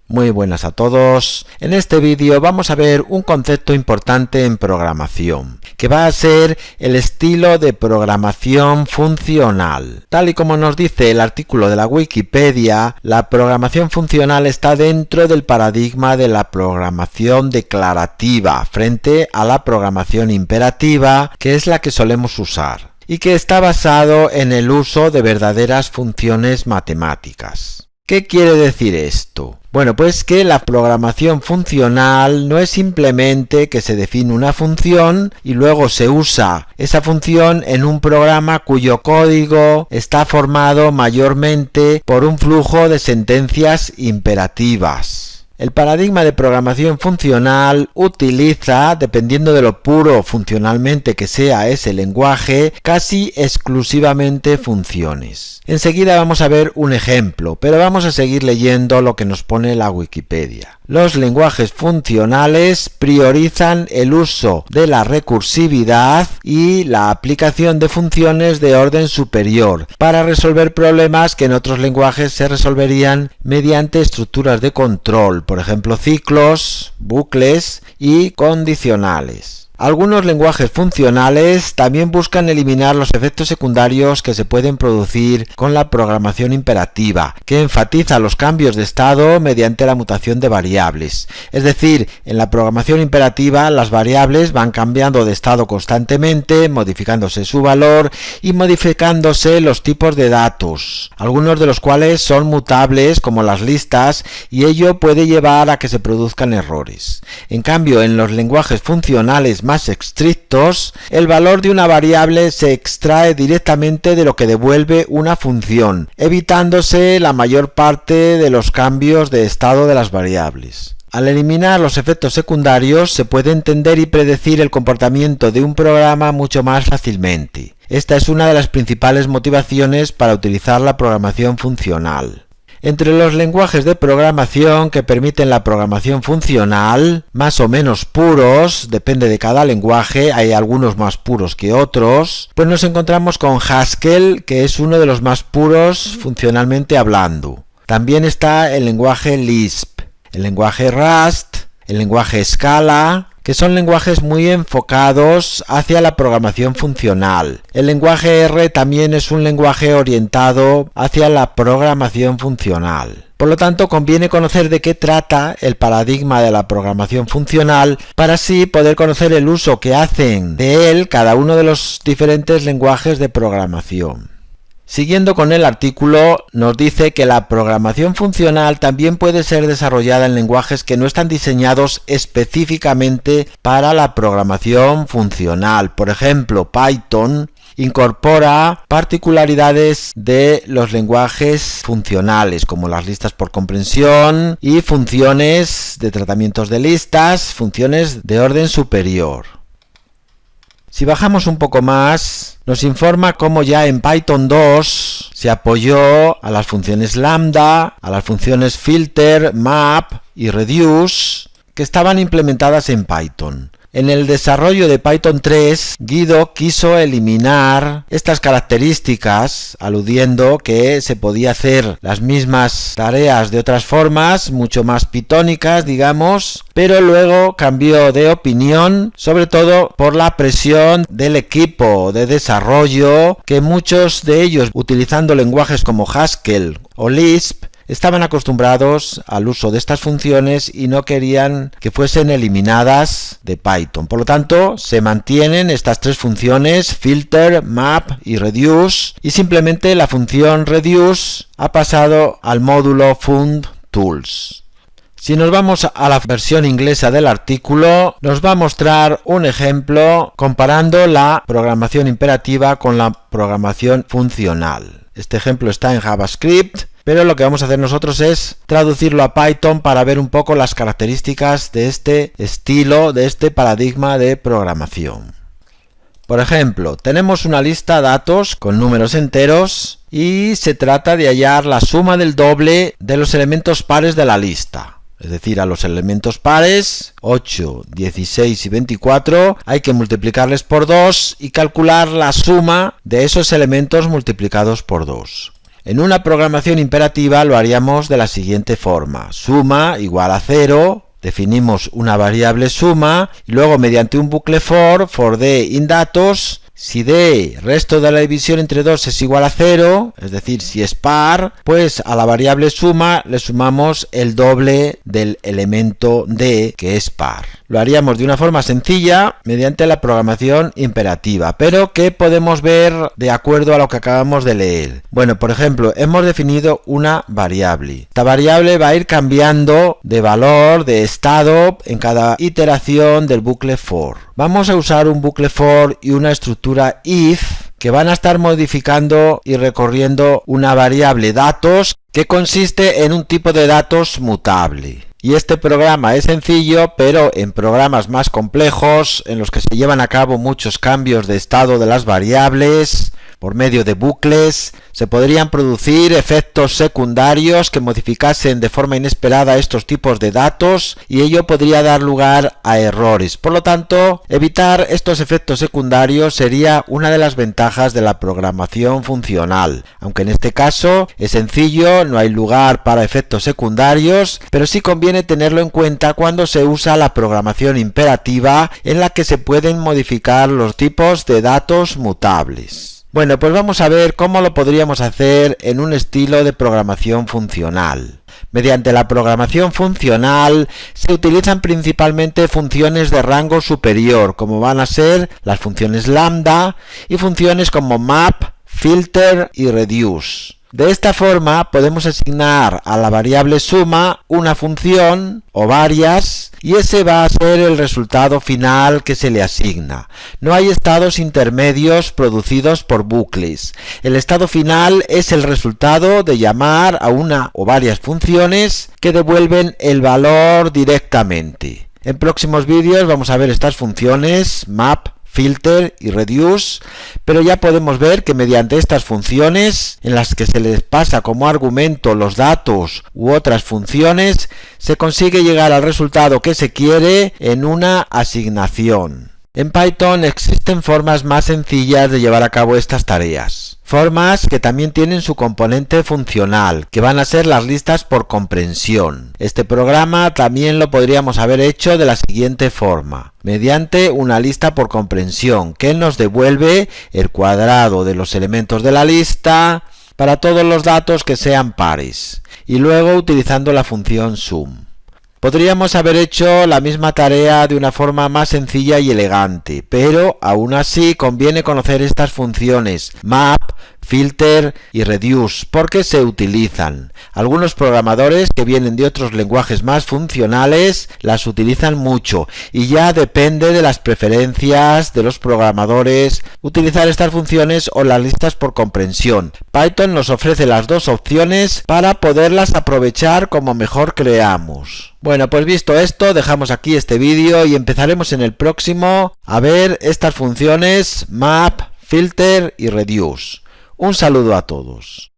Muy buenas a todos. En este vídeo vamos a ver un concepto importante en programación, que va a ser el estilo de programación funcional. Tal y como nos dice el artículo de la Wikipedia, la programación funcional está dentro del paradigma de la programación declarativa frente a la programación imperativa, que es la que solemos usar, y que está basado en el uso de verdaderas funciones matemáticas. ¿Qué quiere decir esto? Bueno, pues que la programación funcional no es simplemente que se define una función y luego se usa esa función en un programa cuyo código está formado mayormente por un flujo de sentencias imperativas. El paradigma de programación funcional utiliza, dependiendo de lo puro funcionalmente que sea ese lenguaje, casi exclusivamente funciones. Enseguida vamos a ver un ejemplo, pero vamos a seguir leyendo lo que nos pone la Wikipedia. Los lenguajes funcionales priorizan el uso de la recursividad y la aplicación de funciones de orden superior para resolver problemas que en otros lenguajes se resolverían mediante estructuras de control, por ejemplo ciclos, bucles y condicionales. Algunos lenguajes funcionales también buscan eliminar los efectos secundarios que se pueden producir con la programación imperativa, que enfatiza los cambios de estado mediante la mutación de variables. Es decir, en la programación imperativa las variables van cambiando de estado constantemente, modificándose su valor y modificándose los tipos de datos, algunos de los cuales son mutables como las listas, y ello puede llevar a que se produzcan errores. En cambio, en los lenguajes funcionales más estrictos, el valor de una variable se extrae directamente de lo que devuelve una función, evitándose la mayor parte de los cambios de estado de las variables. Al eliminar los efectos secundarios, se puede entender y predecir el comportamiento de un programa mucho más fácilmente. Esta es una de las principales motivaciones para utilizar la programación funcional. Entre los lenguajes de programación que permiten la programación funcional, más o menos puros, depende de cada lenguaje, hay algunos más puros que otros, pues nos encontramos con Haskell, que es uno de los más puros funcionalmente hablando. También está el lenguaje Lisp, el lenguaje Rust, el lenguaje Scala, que son lenguajes muy enfocados hacia la programación funcional. El lenguaje R también es un lenguaje orientado hacia la programación funcional. Por lo tanto, conviene conocer de qué trata el paradigma de la programación funcional para así poder conocer el uso que hacen de él cada uno de los diferentes lenguajes de programación. Siguiendo con el artículo, nos dice que la programación funcional también puede ser desarrollada en lenguajes que no están diseñados específicamente para la programación funcional. Por ejemplo, Python incorpora particularidades de los lenguajes funcionales, como las listas por comprensión y funciones de tratamientos de listas, funciones de orden superior. Si bajamos un poco más, nos informa cómo ya en Python 2 se apoyó a las funciones lambda, a las funciones filter, map y reduce, que estaban implementadas en Python. En el desarrollo de Python 3, Guido quiso eliminar estas características, aludiendo que se podía hacer las mismas tareas de otras formas, mucho más pitónicas, digamos, pero luego cambió de opinión, sobre todo por la presión del equipo de desarrollo, que muchos de ellos, utilizando lenguajes como Haskell o Lisp, estaban acostumbrados al uso de estas funciones y no querían que fuesen eliminadas de Python. Por lo tanto, se mantienen estas tres funciones, filter, map y reduce, y simplemente la función reduce ha pasado al módulo fund_tools. Si nos vamos a la versión inglesa del artículo, nos va a mostrar un ejemplo comparando la programación imperativa con la programación funcional. Este ejemplo está en JavaScript, pero lo que vamos a hacer nosotros es traducirlo a Python para ver un poco las características de este estilo, de este paradigma de programación. Por ejemplo, tenemos una lista de datos con números enteros y se trata de hallar la suma del doble de los elementos pares de la lista. Es decir, a los elementos pares, 8, 16 y 24, hay que multiplicarles por 2 y calcular la suma de esos elementos multiplicados por 2. En una programación imperativa lo haríamos de la siguiente forma: suma igual a 0, definimos una variable suma y luego mediante un bucle for d in datos, si d resto de la división entre 2 es igual a 0, es decir, si es par, pues a la variable suma le sumamos el doble del elemento d, que es par. Lo haríamos de una forma sencilla mediante la programación imperativa, pero ¿qué podemos ver de acuerdo a lo que acabamos de leer? Bueno, por ejemplo, hemos definido una variable. Esta variable va a ir cambiando de valor, de estado, en cada iteración del bucle for. Vamos a usar un bucle for y una estructura if que van a estar modificando y recorriendo una variable datos que consiste en un tipo de datos mutable. Y este programa es sencillo, pero en programas más complejos, en los que se llevan a cabo muchos cambios de estado de las variables por medio de bucles, se podrían producir efectos secundarios que modificasen de forma inesperada estos tipos de datos y ello podría dar lugar a errores. Por lo tanto, evitar estos efectos secundarios sería una de las ventajas de la programación funcional. Aunque en este caso es sencillo, no hay lugar para efectos secundarios, pero sí conviene tenerlo en cuenta cuando se usa la programación imperativa, en la que se pueden modificar los tipos de datos mutables. Bueno, pues vamos a ver cómo lo podríamos hacer en un estilo de programación funcional. Mediante la programación funcional se utilizan principalmente funciones de rango superior, como van a ser las funciones lambda y funciones como map, filter y reduce. De esta forma podemos asignar a la variable suma una función o varias y ese va a ser el resultado final que se le asigna. No hay estados intermedios producidos por bucles. El estado final es el resultado de llamar a una o varias funciones que devuelven el valor directamente. En próximos vídeos vamos a ver estas funciones map, filter y reduce, pero ya podemos ver que mediante estas funciones, en las que se les pasa como argumento los datos u otras funciones, se consigue llegar al resultado que se quiere en una asignación. En Python existen formas más sencillas de llevar a cabo estas tareas. Formas que también tienen su componente funcional, que van a ser las listas por comprensión. Este programa también lo podríamos haber hecho de la siguiente forma: mediante una lista por comprensión, que nos devuelve el cuadrado de los elementos de la lista para todos los datos que sean pares, y luego utilizando la función sum. Podríamos haber hecho la misma tarea de una forma más sencilla y elegante, pero aún así conviene conocer estas funciones map, filter y reduce, porque se utilizan. Algunos programadores que vienen de otros lenguajes más funcionales las utilizan mucho y ya depende de las preferencias de los programadores utilizar estas funciones o las listas por comprensión. Python nos ofrece las dos opciones para poderlas aprovechar como mejor creamos. Bueno, pues visto esto, dejamos aquí este vídeo y empezaremos en el próximo a ver estas funciones map, filter y reduce. Un saludo a todos.